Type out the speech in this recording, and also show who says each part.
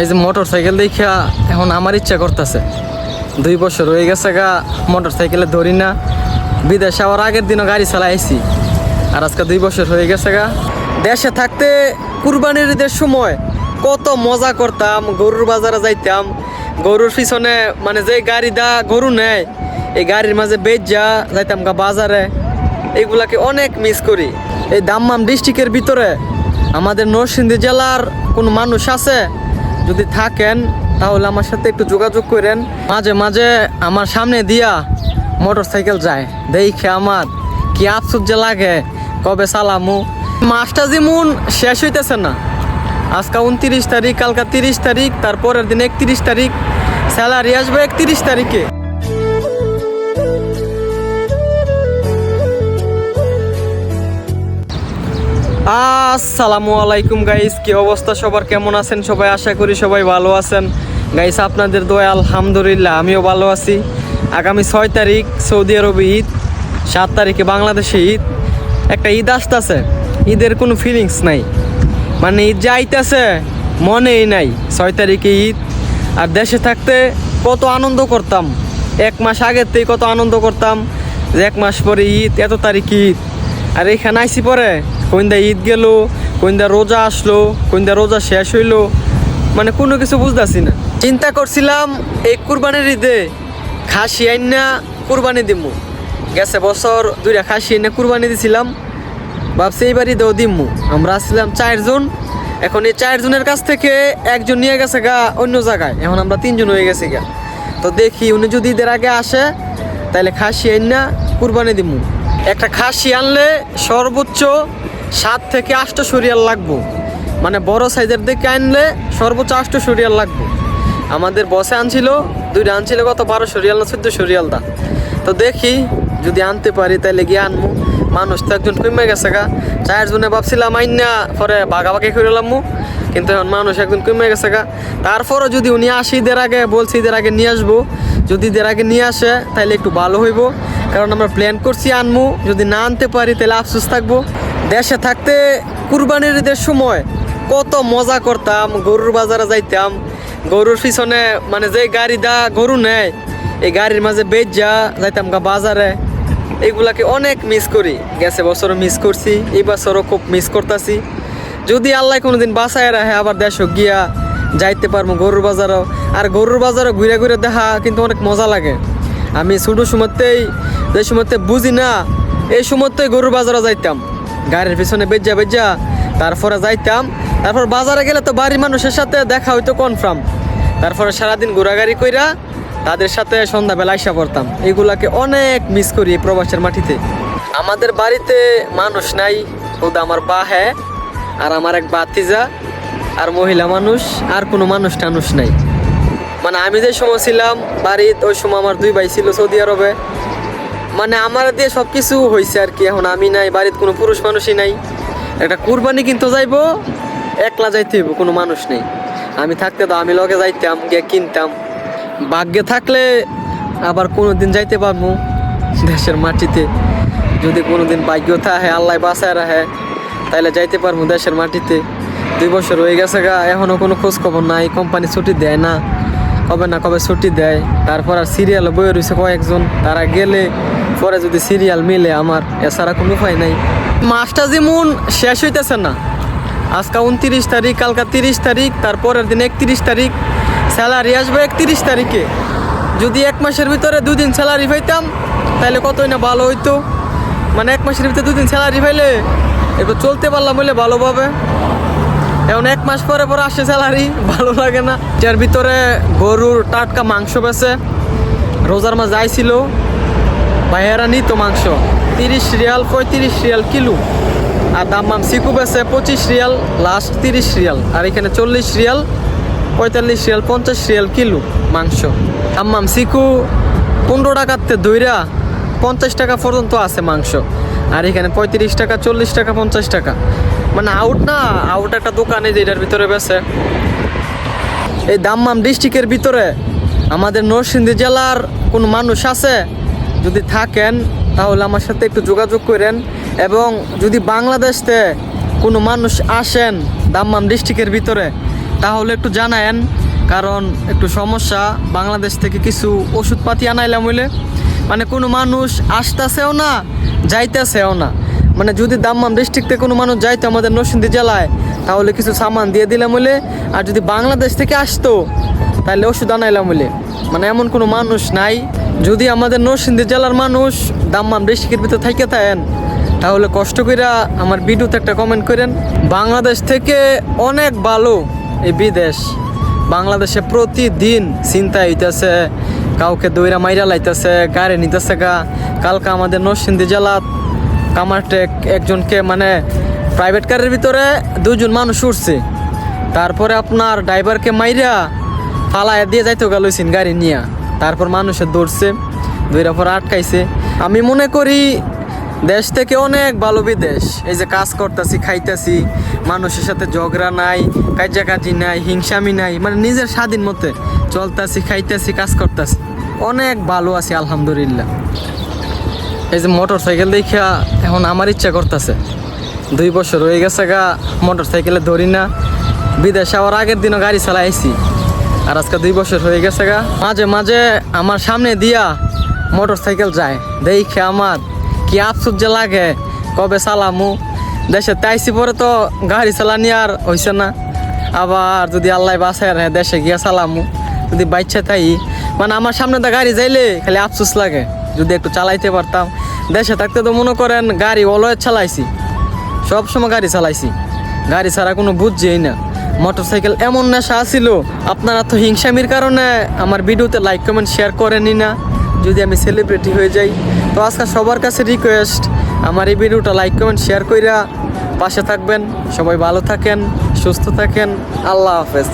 Speaker 1: এই যে motor cycle দেখা এখন আমার ইচ্ছা করতেছে। 2 বছর হয়ে গেছে গা মোটর সাইকেলে ধরি না। বিদেশে আবার আগের দিনও গাড়ি চালাইছি, আর আজকে 2 বছর হয়ে গেছে গা। দেশে থাকতে কুরবানির ঈদের সময় কত মজা করতাম, গরুর বাজারে যাইতাম, গরুর পিছনে মানে যে গাড়ি দা গরু নেয় এই গাড়ির মাঝে বেচা যাইতাম গা বাজারে। এইগুলাকে অনেক মিস করি। এই দাম্মাম ডিস্ট্রিক্টের ভিতরে আমাদের নরসিংদী জেলার কোনো মানুষ আছে যদি থাকেন তাহলে আমার সাথে একটু যোগাযোগ করেন। মাঝে মাঝে আমার সামনে দিয়া মোটর সাইকেল যায়, দেখে আমার কি আফসোস যে লাগে, কবে চালামু। মাসটা যেমন শেষ হইতেছে না, আজকে 29 তারিখ, কালকা 30 তারিখ, তারপরের দিন 31 তারিখ, স্যালারি আসবে 31 তারিখে। আসসালামু আলাইকুম গাইস, কি অবস্থা সবার, কেমন আছেন সবাই? আশা করি সবাই ভালো আছেন গাইস। আপনাদের দোয়া আলহামদুলিল্লাহ আমিও ভালো আছি। আগামী 6 তারিখ সৌদি আরবে ঈদ, 7 তারিখে বাংলাদেশে ঈদ। একটা ঈদ আসতেছে, ঈদের কোনো ফিলিংস নাই, মানে ঈদ যাইতেছে মনেই নাই। 6 তারিখে ঈদ, আর দেশে থাকতে কত আনন্দ করতাম। 1 মাস আগের থেকে কত আনন্দ করতাম যে 1 মাস পরে ঈদ, এত তারিখে ঈদ। আর এখানে আইসি পরে কোনদা ঈদ গেল, কোনদা রোজা আসলো, কোনদা রোজা শেষ হইলো, মানে কোনো কিছু বুঝতেছি না। চিন্তা করছিলাম এই কুরবানির ঈদে খাসি আইনা কুরবানি দিমু। গেছে বছর 2টা খাসি আইনা কুরবানি দিছিলাম, ভাবছি এইবার ঈদেও দিমু। আমরা আসছিলাম 4 জন, এখন এই 4 জনের কাছ থেকে একজন নিয়ে গেছে গা অন্য জায়গায়, এখন আমরা 3 জন হয়ে গেছি গা। তো দেখি উনি যদি ঈদের আগে আসে তাহলে খাসি আইনা কুরবানি দিমু। একটা খাসি আনলে সর্বোচ্চ 7 থেকে 800 রিয়াল লাগবো, মানে বড় সাইজের দিকে আনলে সর্বোচ্চ 800 রিয়াল লাগবো। আমাদের বসে আনছিল 2টা আনছিল কত 1200 রিয়াল না 1400 রিয়াল দা। তো দেখি যদি আনতে পারি তাহলে গিয়ে আনবো। মানুষ তো একজন কমে গেছে গা, 4 জনে ভাবছিলাম আইনা পরে ভাগাভাগি করে লামু, কিন্তু এখন মানুষ একজন কমে গেছে গা। তারপরও যদি উনি আসে ঈদের আগে, বলছি ঈদের আগে নিয়ে আসবো, যদি ঈদের আগে নিয়ে আসে তাহলে একটু ভালো হইব, কারণ আমরা প্ল্যান করছি আনমু। যদি না আনতে পারি তাহলে আফসোস থাকবো। দেশে থাকতে কুরবানির ঈদের সময় কত মজা করতাম, গরুর বাজারে যাইতাম, গরুর পিছনে মানে যে গাড়ি দা গরু নেয় এই গাড়ির মাঝে বেচা যাইতাম গা বাজারে। এইগুলাকে অনেক মিস করি। গেছে বছরও মিস করছি, এই বছরও খুব মিস করতেছি। যদি আল্লাহ কোনোদিন বাসায় রাখে আবার দেশে গিয়া যাইতে পারবো গরুর বাজারও। আর গরুর বাজারও ঘুরে ঘুরে দেখা কিন্তু অনেক মজা লাগে। আমি ছোটো সময়তেই যে সময়তে বুঝি না এই সময়তেই গরুর বাজারে যাইতাম, গাড়ির পিছনে বেজা বেজা তারপরে যাইতাম। তারপর বাজারে গেলে তো বাড়ির মানুষের সাথে দেখা হইতো কনফার্ম, তারপরে সারাদিন ঘোরাঘুরি কইরা তাদের সাথে সন্ধ্যাবেলা আইসা পড়তাম। এগুলাকে অনেক মিস করি এই প্রবাসের মাটিতে। আমাদের বাড়িতে মানুষ নাই, ওদা আমার বা হ্যাঁ, আর আমার এক বাতিজা, আর মহিলা মানুষ, আর কোনো মানুষ টানুষ নাই। মানে আমি যে সময় ছিলাম বাড়িতে ওই সময় আমার 2 ভাই ছিল সৌদি আরবে, মানে আমার দিয়ে সব কিছু হয়েছে আর কি। এখন আমি নাই, বাড়িতে কোনো পুরুষ মানুষই নাই। একটা কুরবানি কিন্তু যাইবো একলা যাইতে হইব, কোনো মানুষ নেই। আমি থাকতে তো আমি লগে যাইতাম, গিয়ে কিনতাম। ভাগ্যে থাকলে আবার কোনো দিন যাইতে পারবো দেশের মাটিতে। যদি কোনো দিন ভাগ্য থাকে, আল্লাহ বাঁচায় রাখে, তাহলে যাইতে পারবো দেশের মাটিতে। 2 বছর হয়ে গেছে গা, এখনও কোনো খোঁজ খবর নাই। কোম্পানি ছুটি দেয় না, কবে না কবে ছুটি দেয়। তারপর আর সিরিয়ালে বয়ে রয়েছে কয়েকজন, তারা গেলে পরে যদি সিরিয়াল মিলে আমার, এছাড়া কোনো উপায় নাই। মাসটা যেমন শেষ হইতেছে না, আজকে 29 তারিখ, কালকা 30 তারিখ, তারপরের দিন 31 তারিখ, স্যালারি আসবে 31 তারিখে। যদি 1 মাসের ভিতরে 2 দিন স্যালারি পাইতাম তাহলে কতই না ভালো হইতো। মানে 1 মাসের ভিতরে 2 দিন স্যালারি পাইলে এবার চলতে পারলাম বলে ভালোভাবে। এখন 1 মাস পরে পরে আসে স্যালারি, ভালো লাগে না। যার ভিতরে গরুর টাটকা মাংস বেছে, রোজার মাঝে আইছিল ভাইয়েরা নিত মাংস 30 রিয়াল 35 রিয়াল কিলো, আর দাম্মাম সিকু বেছে 25 রিয়াল লাস্ট 30 রিয়াল, আর এখানে 40 রিয়াল 45 রিয়াল 50 রিয়াল কিলো মাংস। দাম্মাম সিকু 15 টাকাতে দইরা 50 টাকা পর্যন্ত আছে মাংস, আর এখানে 35 টাকা 40 টাকা 50 টাকা। মানে আউট না, আউট একটা দোকানে যেটার ভিতরে বেছে। এই দাম্মাম ডিস্ট্রিক্টের ভিতরে আমাদের নরসিংদী জেলার কোনো মানুষ আছে যদি থাকেন তাহলে আমার সাথে একটু যোগাযোগ করেন। এবং যদি বাংলাদেশে কোনো মানুষ আসেন দাম্মাম ডিস্ট্রিক্টের ভিতরে তাহলে একটু জানায়েন, কারণ একটু সমস্যা। বাংলাদেশ থেকে কিছু ওষুধপাতি আনাইলাম হইলে মানে কোনো মানুষ আসতেছেও না, যাইতেছেও না। মানে যদি দাম্মাম ডিস্ট্রিক্ট থেকে কোনো মানুষ যাইতো আমাদের নরসিংদী জেলায়, তাহলে কিছু সামান দিয়ে দিলাম হইলে। আর যদি বাংলাদেশ থেকে আসতো তাহলে ওষুধ আনাইলাম হইলে। মানে এমন কোনো মানুষ নাই। যদি আমাদের নরসিংদী জেলার মানুষ দাম্মাম ডিস্ট্রিক্টের ভিতরে থাইকে থাকেন, তাহলে কষ্ট কইরা আমার ভিডিওতে একটা কমেন্ট করেন। বাংলাদেশ থেকে অনেক ভালো এই বিদেশ। বাংলাদেশে প্রতিদিন চিন্তা হইতেছে, কাউকে দইরা মাইরা লাইতেছে, গাড়ি নিতেছে গা। কালকে আমাদের নরসিংদী জেলা কামারটেক একজনকে মানে প্রাইভেট কারের ভিতরে 2 জন মানুষ উঠছে, তারপরে আপনার ড্রাইভারকে মাইরা ফালায় দিয়ে যাইতে গেলছেন গাড়ি নিয়ে। তারপর মানুষের দৌড়ছে, দৌড়ার পর আটকাইছে। আমি মনে করি দেশ থেকে অনেক ভালো বিদেশ। এই যে কাজ করতেছি, খাইতেছি, মানুষের সাথে ঝগড়া নাই, কাজি নাই, হিংসামি নাই, মানে নিজের স্বাধীন মতে চলতেছি, খাইতেছি, কাজ করতেছি, অনেক ভালো আছি আলহামদুলিল্লাহ। এই যে মোটর সাইকেল দেখা এখন আমার ইচ্ছা করতেছে। 2 বছর হয়ে গেছে গা মোটর সাইকেলে ধরি না। বিদেশে আবার আগের দিনও গাড়ি চালাইছি, আর আজকে 2 বছর হয়ে গেছে গা। মাঝে মাঝে আমার সামনে দিয়া মোটর সাইকেল যায়, দেখে আমার কি আফসোস যে লাগে, কবে চালামু। দেশে তাইছি পরে তো গাড়ি চালানি আর হইছে না। আবার যদি আল্লাহ বাসায় দেশে গিয়া চালামু, যদি বাইচ্ছা তাই মানে আমার সামনে তো গাড়ি যাইলে খালি আফসোস লাগে, যদি একটু চালাইতে পারতাম। দেশে থাকতে তো মনে করেন গাড়ি অলওয়েজ চালাইছি, সবসময় গাড়ি চালাইছি, গাড়ি ছাড়া কোনো বুঝছেই না। মোটর সাইকেল এমন নেশা আসিল, আপনারা তো হিংসামির কারণে আমার ভিডিওতে লাইক কমেন্ট শেয়ার করেনি না, যদি আমি সেলিব্রিটি হয়ে যাই। তো আজকে সবার কাছে রিকোয়েস্ট, আমার এই ভিডিওটা লাইক কমেন্ট শেয়ার কইরা পাশে থাকবেন। সবাই ভালো থাকেন, সুস্থ থাকেন, আল্লাহ হাফেজ।